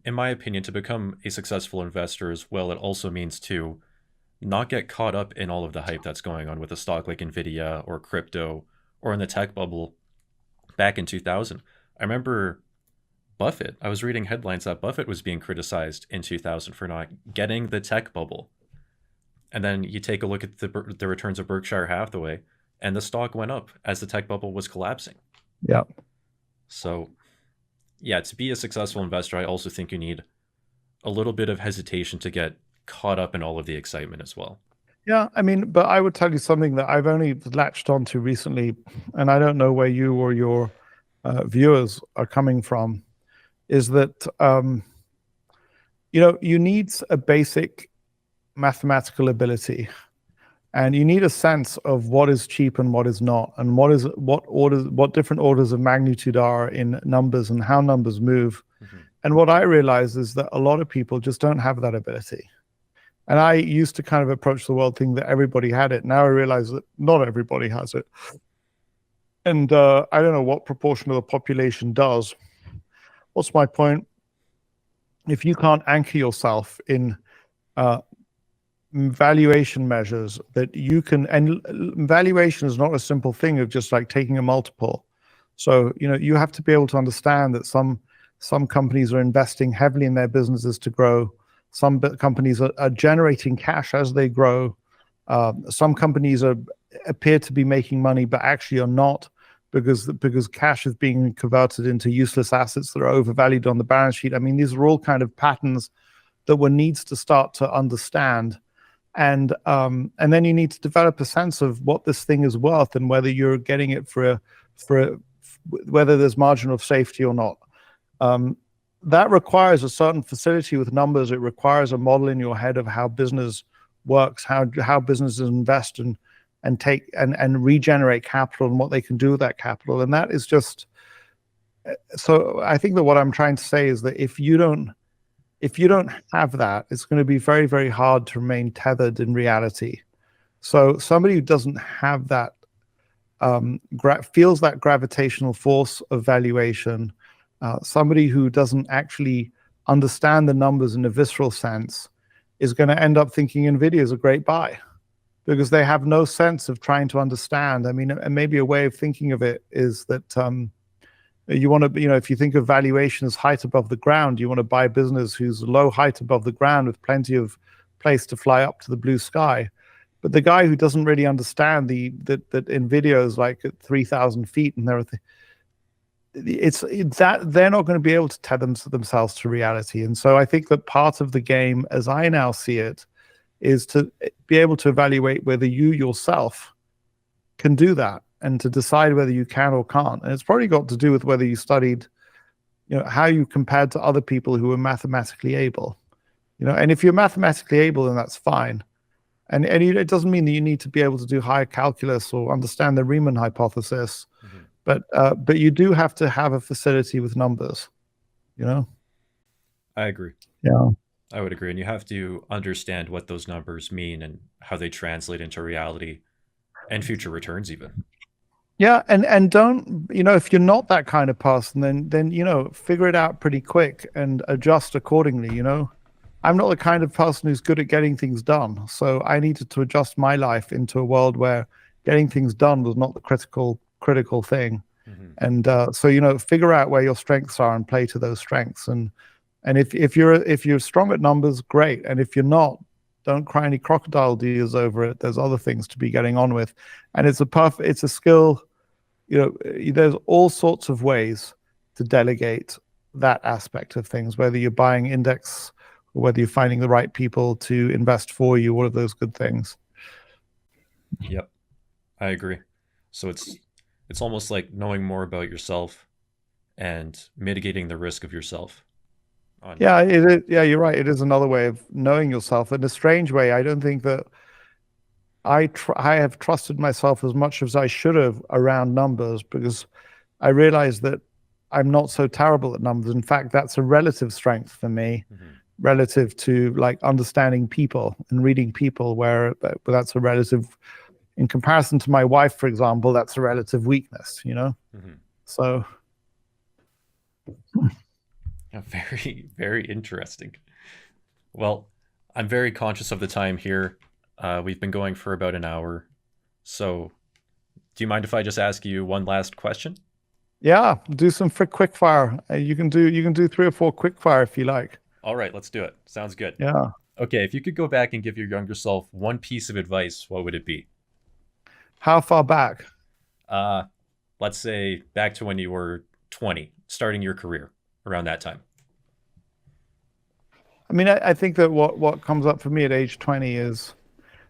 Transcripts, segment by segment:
In my opinion, to become a successful investor as well, it also means to not get caught up in all of the hype that's going on with a stock like Nvidia or crypto or in the tech bubble back in 2000. I remember Buffett. I was reading headlines that Buffett was being criticized in 2000 for not getting the tech bubble. And then you take a look at the returns of Berkshire Hathaway, and the stock went up as the tech bubble was collapsing. Yeah. So, yeah, to be a successful investor, I also think you need a little bit of hesitation to get caught up in all of the excitement as well. Yeah, I mean, but I would tell you something that I've only latched onto recently, and I don't know where you or your viewers are coming from, is that you need a basic mathematical ability, and you need a sense of what is cheap and what is not, and what different orders of magnitude are in numbers and how numbers move. Hmm. And what I realize is that a lot of people just don't have that ability. And I used to kind of approach the world thinking that everybody had it. Now I realize that not everybody has it. And I don't know what proportion of the population does. What's my point? If you can't anchor yourself in uh, valuation measures that you can, and valuation is not a simple thing of just like taking a multiple. So, you have to be able to understand that some companies are investing heavily in their businesses to grow. Some companies are generating cash as they grow. Some companies appear to be making money, but actually are not, because cash is being converted into useless assets that are overvalued on the balance sheet. I mean, these are all kind of patterns that one needs to start to understand, and then you need to develop a sense of what this thing is worth and whether you're getting it whether there's margin of safety or not. That requires a certain facility with numbers. It requires a model in your head of how business works, how businesses invest and take and regenerate capital and what they can do with that capital. And that is just so. I think that what I'm trying to say is that if you don't have that, it's going to be very, very hard to remain tethered in reality. So somebody who doesn't have that feels that gravitational force of valuation, somebody who doesn't actually understand the numbers in a visceral sense is going to end up thinking Nvidia is a great buy because they have no sense of trying to understand. I mean, and maybe a way of thinking of it is that you want to, if you think of valuation as height above the ground, you want to buy a business who's low height above the ground with plenty of place to fly up to the blue sky. But the guy who doesn't really understand that Nvidia is like at 3,000 feet and everything, it's that they're not going to be able to tether themselves to reality. And so I think that part of the game, as I now see it, is to be able to evaluate whether you yourself can do that and to decide whether you can or can't. And it's probably got to do with whether you studied, how you compared to other people who were mathematically able. And if you're mathematically able, then that's fine. And it doesn't mean that you need to be able to do higher calculus or understand the Riemann hypothesis, Hmm. but you do have to have a facility with numbers, you know? I agree. Yeah. I would agree. And you have to understand what those numbers mean and how they translate into reality and future returns, even. Yeah, and don't, if you're not that kind of person, then figure it out pretty quick and adjust accordingly. I'm not the kind of person who's good at getting things done, so I needed to adjust my life into a world where getting things done was not the critical thing. Hmm. And so figure out where your strengths are and play to those strengths. And if you're strong at numbers, great. And if you're not, don't cry any crocodile tears over it. There's other things to be getting on with, and it's a skill. There's all sorts of ways to delegate that aspect of things, whether you're buying index or whether you're finding the right people to invest for you, all of those good things. Yep, I agree. So it's almost like knowing more about yourself and mitigating the risk of yourself on Yeah, it is. Yeah, you're right. It is another way of knowing yourself in a strange way. I don't think that I have trusted myself as much as I should have around numbers because I realized that I'm not so terrible at numbers. In fact, that's a relative strength for me, Mhm. relative to like understanding people and reading people, where that's a relative, in comparison to my wife, for example, that's a relative weakness. Mhm. So Very, very interesting. Well, I'm very conscious of the time here. We've been going for about an hour. So, do you mind if I just ask you one last question? Yeah, do some for quick fire. You can do 3 or 4 quick fire if you like. All right, let's do it. Sounds good. Yeah. Okay, if you could go back and give your younger self one piece of advice, what would it be? How far back? Uh, let's say back to when you were 20, starting your career around that time. I mean, I think that what comes up for me at age 20 is,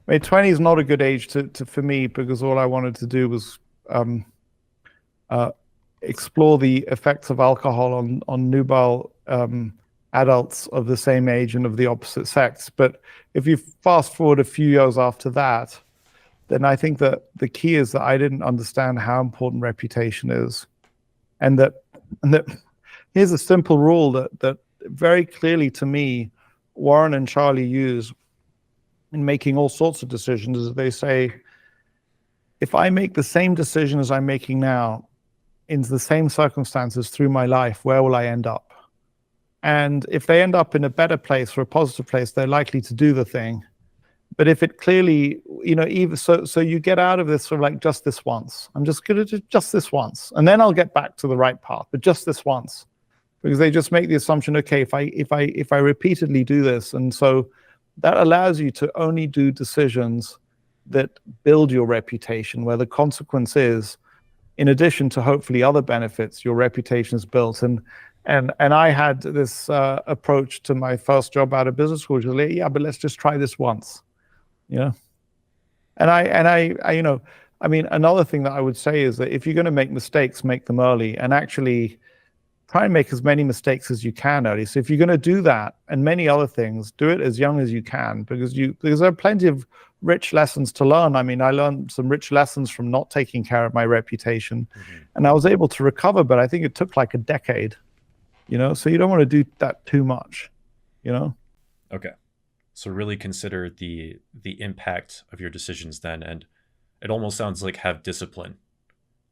I mean, 20 is not a good age to for me because all I wanted to do was um, uh, explore the effects of alcohol on nubile adults of the same age and of the opposite sex. But if you fast forward a few years after that, then I think that the key is that I didn't understand how important reputation is, and that here's a simple rule that very clearly to me, Warren and Charlie use in making all sorts of decisions. Is they say, if I make the same decision as I'm making now in the same circumstances through my life, where will I end up? And if they end up in a better place or a positive place, they're likely to do the thing. But if it clearly, even so you get out of this sort of like, just this once. I'm just going to do just this once, and then I'll get back to the right path. But just this once, because they just make the assumption, okay, if I repeatedly do this, and so that allows you to only do decisions that build your reputation, where the consequence is, in addition to hopefully other benefits, your reputation is built. And I had this approach to my first job out of business school, which was like, yeah, but let's just try this once, you know. I mean, another thing that I would say is that if you're going to make mistakes, make them early, and actually try and make as many mistakes as you can early. So if you're going to do that and many other things, do it as young as you can, because there are plenty of rich lessons to learn. I mean, I learned some rich lessons from not taking care of my reputation, and I was able to recover, but I think it took like a decade, so you don't want to do that too much, Okay. So really consider the impact of your decisions then, and it almost sounds like have discipline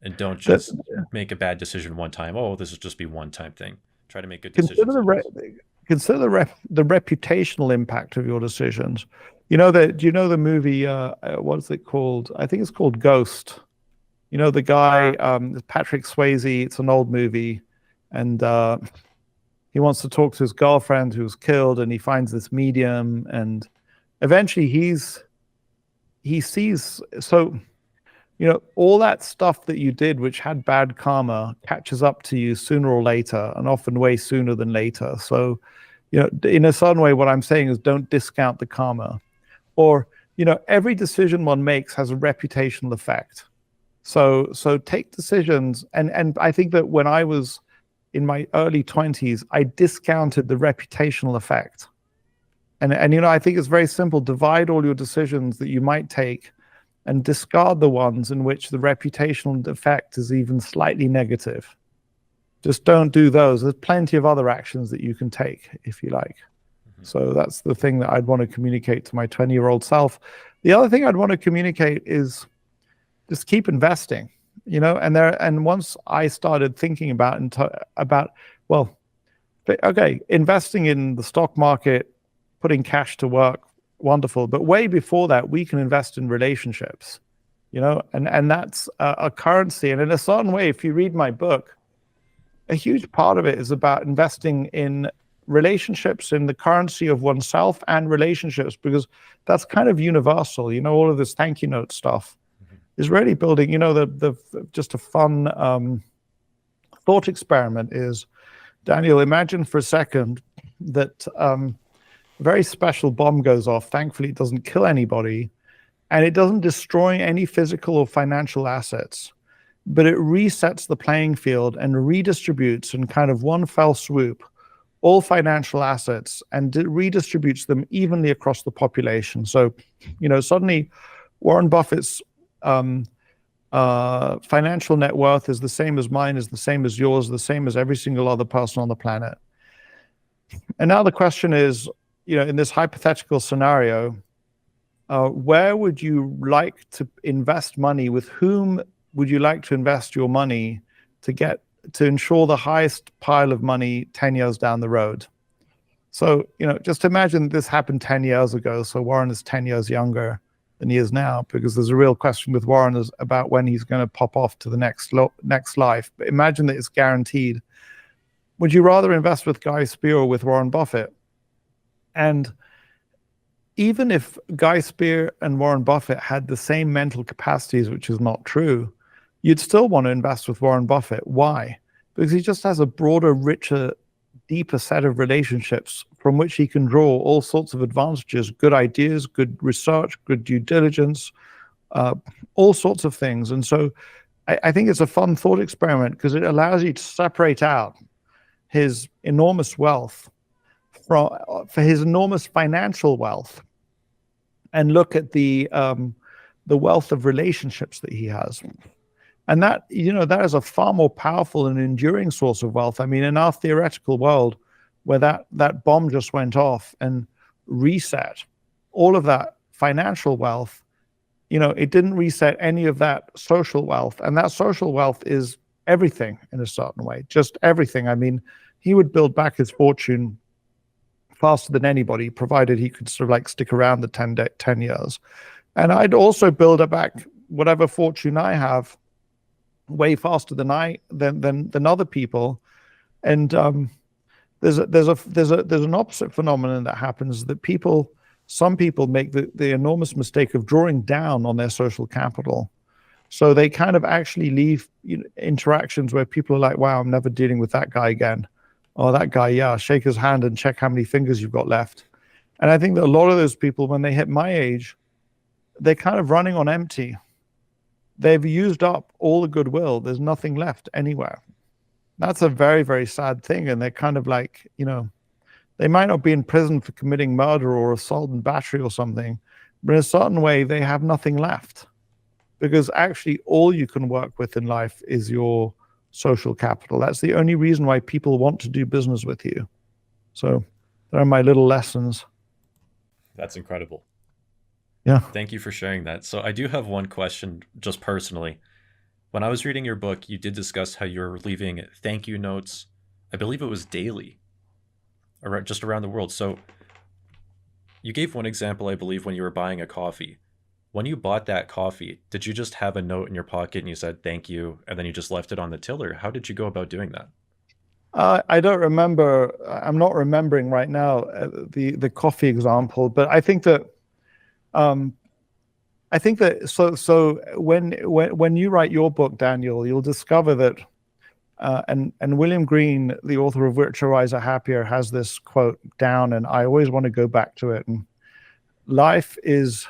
and don't that, just make a bad decision one time. Oh, this will just be one time thing. Try to make good consider decisions. consider the reputational impact of your decisions. Do you know the movie, what is it called? I think it's called Ghost. The guy, Patrick Swayze. It's an old movie, and he wants to talk to his girlfriend who was killed, and he finds this medium, and eventually he sees, so all that stuff that you did which had bad karma catches up to you sooner or later, and often way sooner than later. So in a certain way, what I'm saying is, don't discount the karma. Or every decision one makes has a reputational effect. So take decisions, and I think that when I was in my early 20s, I discounted the reputational effect. And I think it's very simple. Divide all your decisions that you might take and discard the ones in which the reputational effect is even slightly negative. Just don't do those. There's plenty of other actions that you can take if you like. So that's the thing that I'd want to communicate to my 20-year-old self. The other thing I'd want to communicate is just keep investing, and once I started thinking about, okay, investing in the stock market, putting cash to work, wonderful. But way before that, we can invest in relationships, and that's a currency. And in a certain way, if you read my book, a huge part of it is about investing in relationships, in the currency of oneself and relationships, because that's kind of universal. All of this thank you note stuff is really building, the just a fun thought experiment is, Daniel, imagine for a second that a very special bomb goes off. Thankfully, it doesn't kill anybody, and it doesn't destroy any physical or financial assets, but it resets the playing field and redistributes in kind of one fell swoop all financial assets and redistributes them evenly across the population. So, suddenly Warren Buffett's financial net worth is the same as mine, is the same as yours, the same as every single other person on the planet. And now the question is, in this hypothetical scenario, where would you like to invest money? With whom would you like to invest your money to get to ensure the highest pile of money 10 years down the road. So, just imagine this happened 10 years ago. So Warren is 10 years younger than he is now, because there's a real question with Warren is about when he's going to pop off to the next life. But imagine that it's guaranteed. Would you rather invest with Guy Spier or with Warren Buffett? And even if Guy Spier and Warren Buffett had the same mental capacities, which is not true, you'd still want to invest with Warren Buffett. Why? Because he just has a broader, richer, deeper set of relationships from which he can draw all sorts of advantages, good ideas, good research, good due diligence, all sorts of things. And so I think it's a fun thought experiment because it allows you to separate out his enormous wealth for his enormous financial wealth and look at the wealth of relationships that he has. And that is a far more powerful and enduring source of wealth. I mean, in our theoretical world, where that bomb just went off and reset all of that financial wealth, it didn't reset any of that social wealth. And that social wealth is everything in a certain way, just everything. I mean, he would build back his fortune faster than anybody, provided he could sort of like stick around the 10 years. And I'd also build back whatever fortune I have way faster than other people. And there's an opposite phenomenon that happens, that some people make the enormous mistake of drawing down on their social capital. So they kind of actually leave interactions where people are like, wow, I'm never dealing with that guy again. Oh, that guy, yeah, shake his hand and check how many fingers you've got left. And I think that a lot of those people, when they hit my age, they're kind of running on empty. They've used up all the goodwill. There's nothing left anywhere. That's a very, very sad thing. And they're kind of like, they might not be in prison for committing murder or assault and battery or something, but in a certain way, they have nothing left. Because actually, all you can work with in life is your social capital. That's the only reason why people want to do business with you. So there are my little lessons. That's incredible. Yeah. Thank you for sharing that. So I do have one question just personally. When I was reading your book, you did discuss how you're leaving thank you notes. I believe it was daily, just around the world. So you gave one example, I believe, when you were buying a coffee. When you bought that coffee, did you just have a note in your pocket and you said thank you, and then you just left it on the till, or how did you go about doing that? I don't remember. I'm not remembering right now the coffee example, but I think that so when you write your book, Daniel, you'll discover that and William Green, the author of Richer, Wiser, Happier, has this quote down, and I always want to go back to it. And life is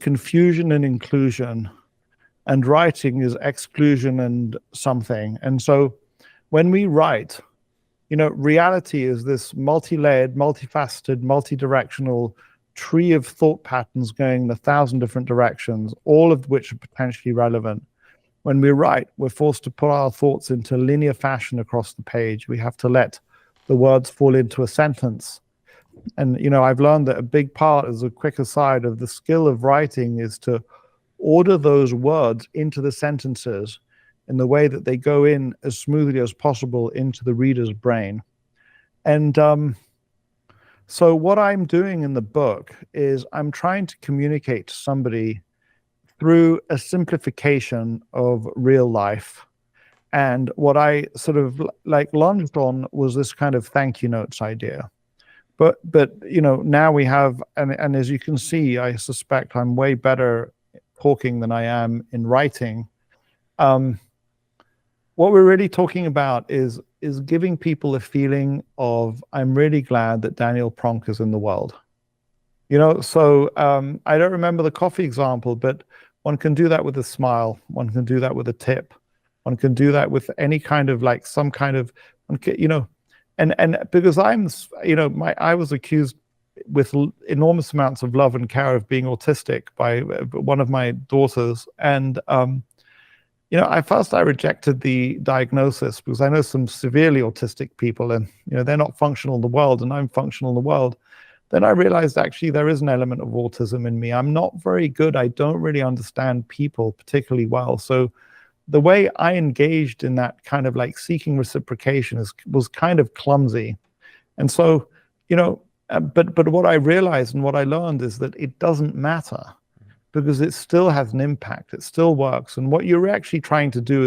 confusion and inclusion, and writing is exclusion and something. And so when we write, reality is this multi-layered, multifaceted, multi-directional tree of thought patterns going in 1,000 different directions, all of which are potentially relevant. When we write, we're forced to put our thoughts into linear fashion across the page. We have to let the words fall into a sentence. And, I've learned that a big part, as a quick aside, of the skill of writing is to order those words into the sentences in the way that they go in as smoothly as possible into the reader's brain. And so what I'm doing in the book is I'm trying to communicate to somebody through a simplification of real life. And what I sort of lunged on was this kind of thank you notes idea. But now we have, and as you can see, I suspect I'm way better talking than I am in writing. What we're really talking about is giving people a feeling of, I'm really glad that Daniel Pronk is in the world. So I don't remember the coffee example, but one can do that with a smile. One can do that with a tip. One can do that with any kind of some kind of, and because I was accused with enormous amounts of love and care of being autistic by one of my daughters. And, at first I rejected the diagnosis because I know some severely autistic people and, they're not functional in the world and I'm functional in the world. Then I realized actually there is an element of autism in me. I'm not very good. I don't really understand people particularly well. So the way I engaged in that kind of like seeking reciprocation was kind of clumsy. And so, but what I realized and what I learned is that it doesn't matter, because it still has an impact. It still works. And what you're actually trying to do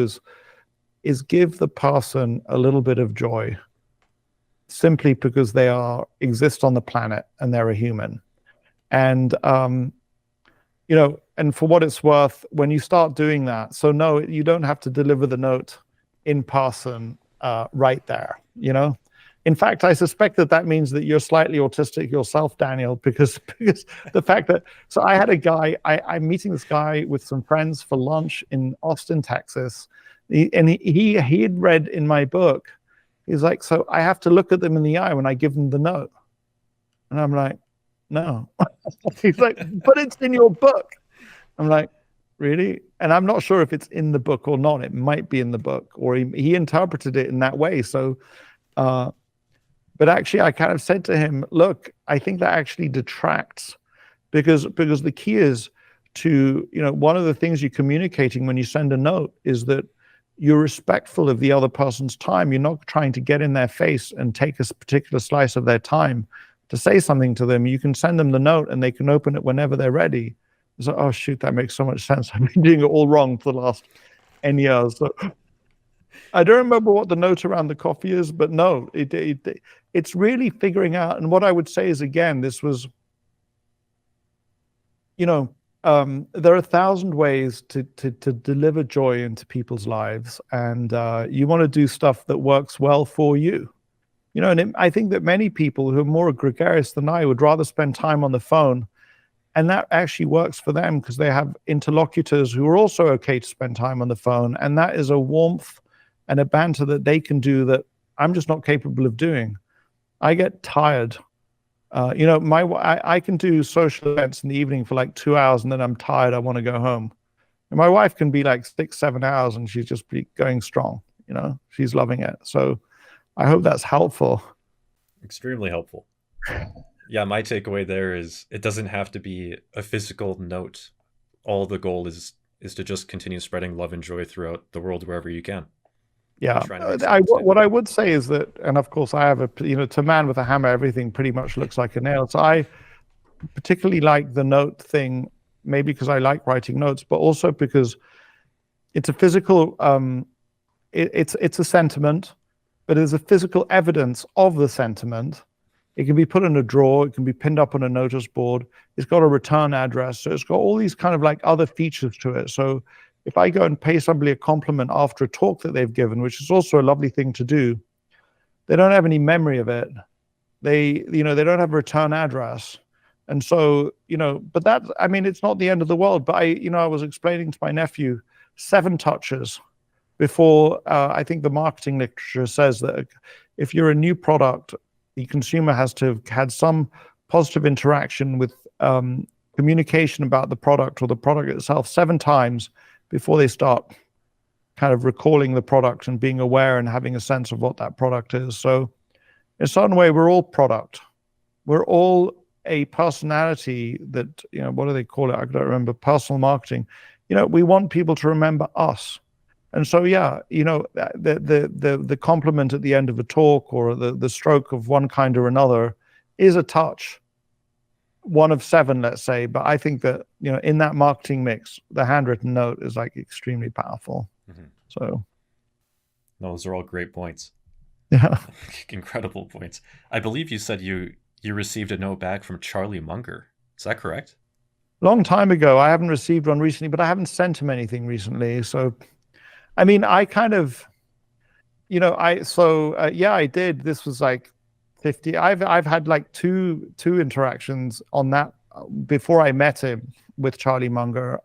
is give the person a little bit of joy, simply because they exist on the planet and they're a human. And and for what it's worth, when you start doing that, so no, you don't have to deliver the note in person right there. In fact, I suspect that means that you're slightly autistic yourself, Daniel, because the fact that, so I had a guy, I'm meeting this guy with some friends for lunch in Austin, Texas, and he had read in my book. He's like, so I have to look at them in the eye when I give them the note. And I'm like, no. He's like, but it's in your book. I'm like, really? And I'm not sure if it's in the book or not. It might be in the book, or he interpreted it in that way. So, but actually, I kind of said to him, look, I think that actually detracts, because the key is to, one of the things you're communicating when you send a note is that you're respectful of the other person's time. You're not trying to get in their face and take a particular slice of their time to say something to them. You can send them the note and they can open it whenever they're ready. So, oh shoot, that makes so much sense. I've been doing it all wrong for the last N years. So I don't remember what the note around the coffee is, but no, it's really figuring out. And what I would say is, again, this was, there are 1,000 ways to deliver joy into people's lives, and you want to do stuff that works well for you. And I think that many people who are more gregarious than I would rather spend time on the phone, and that actually works for them because they have interlocutors who are also okay to spend time on the phone, and that is a warmth and a banter that they can do that I'm just not capable of doing. I get tired. I can do social events in the evening for like 2 hours, and then I'm tired. I want to go home. And my wife can be like 6, 7 hours, and she's just going strong. She's loving it. So I hope that's helpful. Extremely helpful. Yeah, my takeaway there is it doesn't have to be a physical note. All the goal is to just continue spreading love and joy throughout the world wherever you can. Yeah, what I would say is that, and of course I have to man with a hammer, everything pretty much looks like a nail. So I particularly like the note thing, maybe because I like writing notes, but also because it's a physical, it's a sentiment, but there's a physical evidence of the sentiment. It can be put in a drawer. It can be pinned up on a notice board. It's got a return address. So it's got all these kind of like other features to it. So if I go and pay somebody a compliment after a talk that they've given, which is also a lovely thing to do, they don't have any memory of it. They don't have a return address. And so, but that, I mean, it's not the end of the world. But I was explaining to my nephew 7 touches before. I think the marketing literature says that if you're a new product, the consumer has to have had some positive interaction with communication about the product or the product itself 7 times before they start kind of recalling the product and being aware and having a sense of what that product is. So in a certain way, we're all product. We're all a personality that, what do they call it? I don't remember, personal marketing. We want people to remember us. And so, yeah, the compliment at the end of a talk or the stroke of one kind or another is a touch. 1 of 7, let's say. But I think that, in that marketing mix, the handwritten note is like extremely powerful. Mm-hmm. So. Those are all great points. Yeah. Incredible points. I believe you said you received a note back from Charlie Munger. Is that correct? Long time ago. I haven't received one recently, but I haven't sent him anything recently. So, I mean, I kind of, I did. This was like 50. I've had like two interactions on that before I met him with Charlie Munger.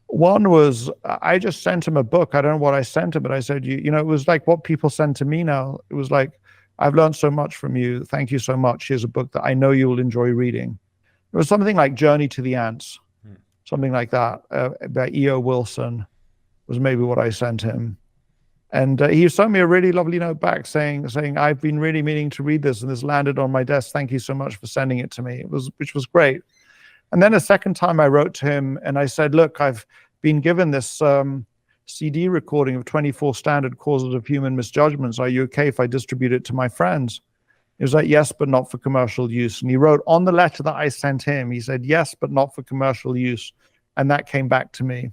One was I just sent him a book. I don't know what I sent him, but I said, it was like what people send to me now. It was like, I've learned so much from you. Thank you so much. Here's a book that I know you will enjoy reading. It was something like Journey to the Ants, something like that, by E.O. Wilson was maybe what I sent him. And he sent me a really lovely note back saying, I've been really meaning to read this, and this landed on my desk. Thank you so much for sending it to me. Which was great. And then a second time I wrote to him and I said, look, I've been given this CD recording of 24 standard causes of human misjudgments. Are you okay if I distribute it to my friends? He was like, yes, but not for commercial use. And he wrote on the letter that I sent him, he said, yes, but not for commercial use. And that came back to me.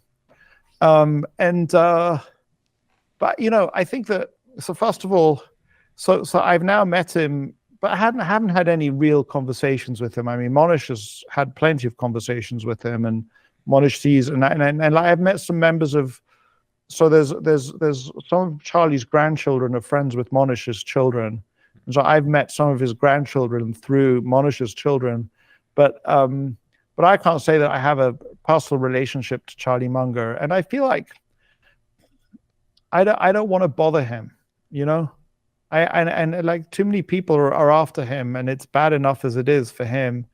But I think that, so first of all, so I've now met him, but I haven't had any real conversations with him. I mean, Monish has had plenty of conversations with him, and Monish sees, and I've met some members of, so there's some of Charlie's grandchildren are friends with Monish's children. And so I've met some of his grandchildren through Monish's children, but I can't say that I have a personal relationship to Charlie Munger, and I feel like I don't want to bother him, and like too many people are after him, and it's bad enough as it is for him.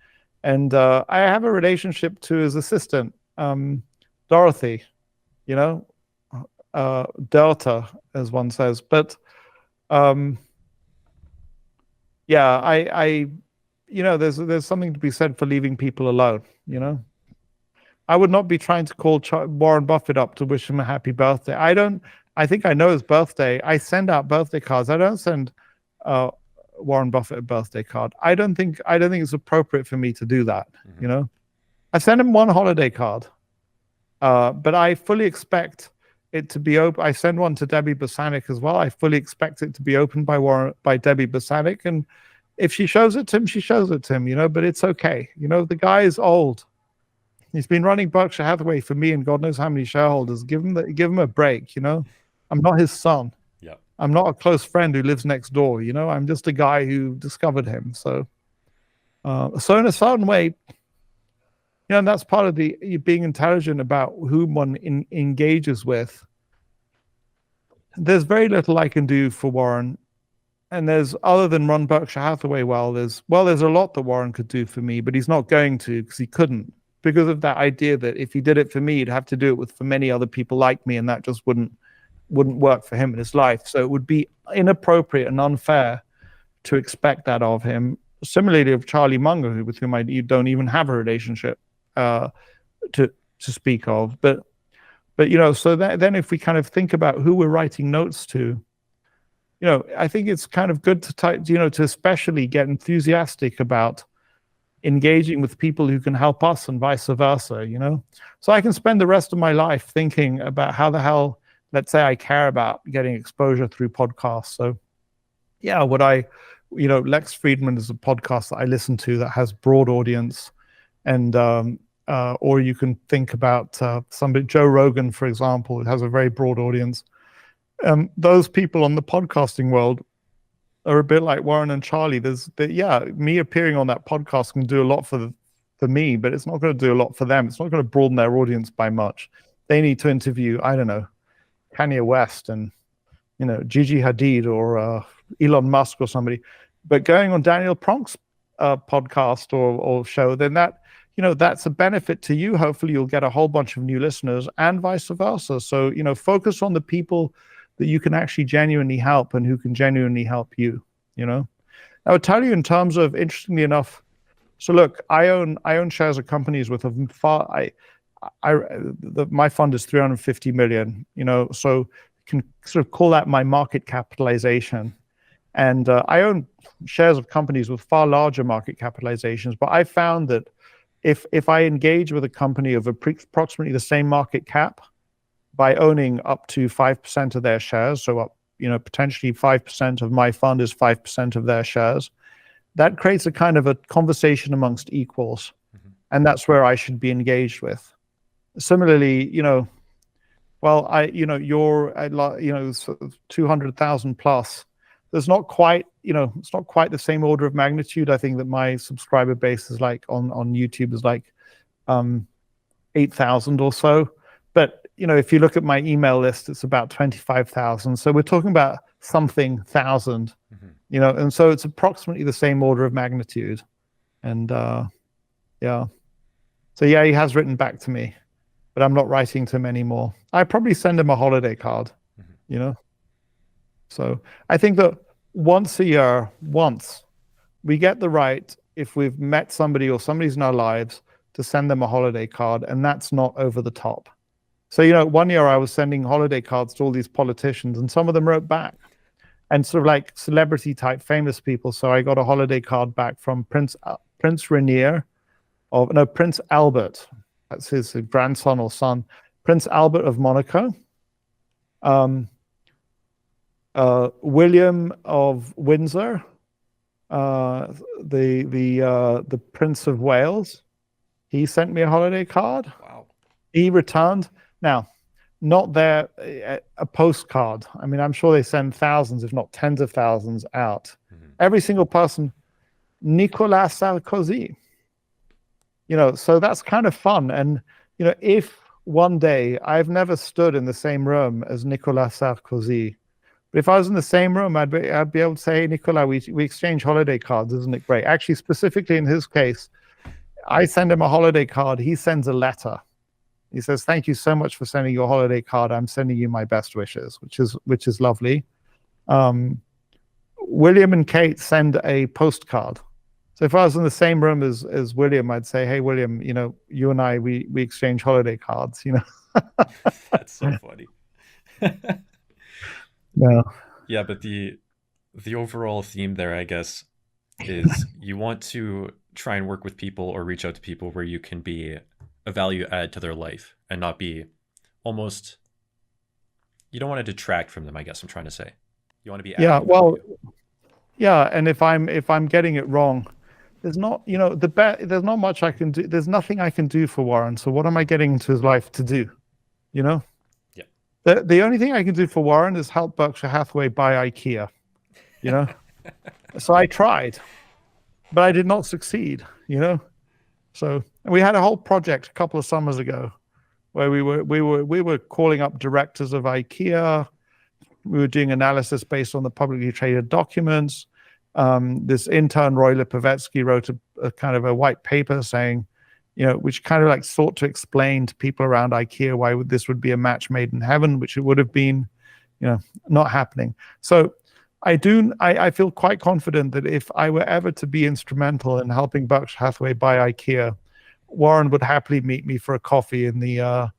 And I have a relationship to his assistant, Dorothy, Delta, as one says. But there's something to be said for leaving people alone. I would not be trying to call Warren Buffett up to wish him a happy birthday. I think I know his birthday. I send out birthday cards. I don't send Warren Buffett a birthday card. I don't think it's appropriate for me to do that. Mm-hmm. I send him one holiday card, but I fully expect it to be open. I send one to Debbie Basanik as well. I fully expect it to be opened by Debbie Basanik, and if she shows it to him, she shows it to him. But it's okay. The guy is old. He's been running Berkshire Hathaway for me and God knows how many shareholders. Give him a break. I'm not his son. Yeah. I'm not a close friend who lives next door. I'm just a guy who discovered him. So in a certain way, and that's part of the being intelligent about whom one engages with. There's very little I can do for Warren, and there's, other than run Berkshire Hathaway there's a lot that Warren could do for me, but he's not going to, because he couldn't, because of that idea that if he did it for me, he'd have to do it for many other people like me, and that just wouldn't work for him in his life. So it would be inappropriate and unfair to expect that of him. Similarly of Charlie Munger, with whom you don't even have a relationship to speak of. But so then if we kind of think about who we're writing notes to, I think it's kind of good to especially get enthusiastic about engaging with people who can help us and vice versa, So I can spend the rest of my life thinking about how the hell, let's say I care about getting exposure through podcasts. So yeah, Lex Friedman is a podcast that I listen to that has broad audience, and or you can think about somebody, Joe Rogan, for example, it has a very broad audience. Those people on the podcasting world are a bit like Warren and Charlie. Me appearing on that podcast can do a lot for me, but it's not going to do a lot for them. It's not going to broaden their audience by much. They need to interview, I don't know, Kanye West and Gigi Hadid or Elon Musk or somebody. But going on Daniel Pronk's podcast or show, then that's a benefit to you. Hopefully you'll get a whole bunch of new listeners, and vice versa. So focus on the people that you can actually genuinely help and who can genuinely help you. I would tell you, in terms of, interestingly enough, so look, I own shares of companies with my fund is 350 million, so you can sort of call that my market capitalization. And I own shares of companies with far larger market capitalizations, but I found that if I engage with a company of approximately the same market cap, by owning up to 5% of their shares, so potentially 5% of my fund is 5% of their shares, that creates a kind of a conversation amongst equals. Mm-hmm. And that's where I should be engaged with. Similarly, you're sort of 200,000 plus. There's not quite, it's not quite the same order of magnitude. I think that my subscriber base is like on YouTube is like 8,000 or so. But if you look at my email list, it's about 25,000. So we're talking about something thousand, mm-hmm. And so it's approximately the same order of magnitude. And yeah. So yeah, he has written back to me, but I'm not writing to him anymore. I probably send him a holiday card, mm-hmm. So I think that once a year, we get the right, if we've met somebody or somebody's in our lives, to send them a holiday card, and that's not over the top. So, one year I was sending holiday cards to all these politicians, and some of them wrote back, and sort of like celebrity type famous people. So I got a holiday card back from Prince Rainier Prince Albert. That's his grandson or son. Prince Albert of Monaco. Um, William of Windsor. The Prince of Wales. He sent me a holiday card. Wow. He returned. Now, not there a postcard. I mean, I'm sure they send thousands, if not tens of thousands, out. Mm-hmm. Every single person, Nicolas Sarkozy. So that's kind of fun. And if one day I've never stood in the same room as Nicolas Sarkozy, but if I was in the same room, I'd be able to say, "Hey, Nicolas, we exchange holiday cards. Isn't it great?" Actually, specifically in his case, I send him a holiday card. He sends a letter. He says, "Thank you so much for sending your holiday card. I'm sending you my best wishes," which is lovely. William and Kate send a postcard. So if I was in the same room as William, I'd say, "Hey, William, you and I, we exchange holiday cards." That's so funny. Yeah. Yeah, but the overall theme there, I guess, is you want to try and work with people or reach out to people where you can be a value add to their life and not be almost, you don't want to detract from them, I guess I'm trying to say. You want to be well, yeah, and if I'm getting it wrong, there's not, there's not much I can do. There's nothing I can do for Warren. So what am I getting into his life to do? Yeah. The only thing I can do for Warren is help Berkshire Hathaway buy IKEA. So I tried, but I did not succeed. So we had a whole project a couple of summers ago where we were calling up directors of IKEA. We were doing analysis based on the publicly traded documents. This intern, Roy Lipovetsky, wrote a kind of a white paper saying, which kind of like sought to explain to people around IKEA why this would be a match made in heaven, which it would have been, not happening. So I feel quite confident that if I were ever to be instrumental in helping Berkshire Hathaway buy IKEA, Warren would happily meet me for a coffee in the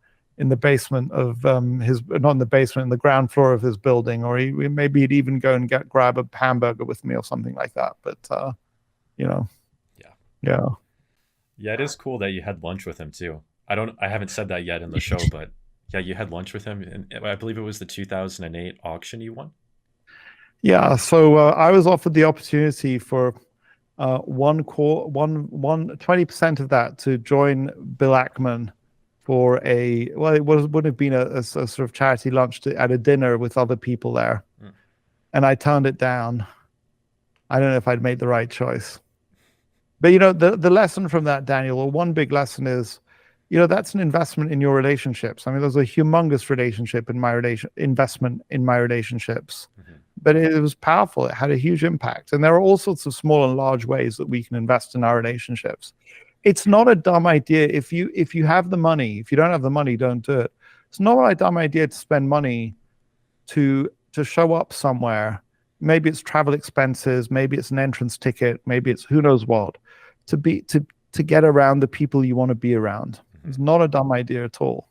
basement of not in the basement, in the ground floor of his building, or maybe he'd even go and grab a hamburger with me or something like that. But Yeah, it is cool that you had lunch with him too. I haven't said that yet in the show, but yeah, you had lunch with him, and I believe it was the 2008 auction you won. Yeah, so I was offered the opportunity for 20% of that to join Bill Ackman for it would have been a sort of charity lunch at a dinner with other people there. And I turned it down. I don't know if I'd made the right choice. But, the lesson from that, Daniel, or one big lesson is, that's an investment in your relationships. I mean, there's a humongous investment in my relationships. Mm-hmm. But it was powerful. It had a huge impact. And there are all sorts of small and large ways that we can invest in our relationships. It's not a dumb idea. If you have the money, if you don't have the money, don't do it. It's not a dumb idea to spend money to show up somewhere. Maybe it's travel expenses, maybe it's an entrance ticket, maybe it's who knows what, to get around the people you want to be around. It's not a dumb idea at all,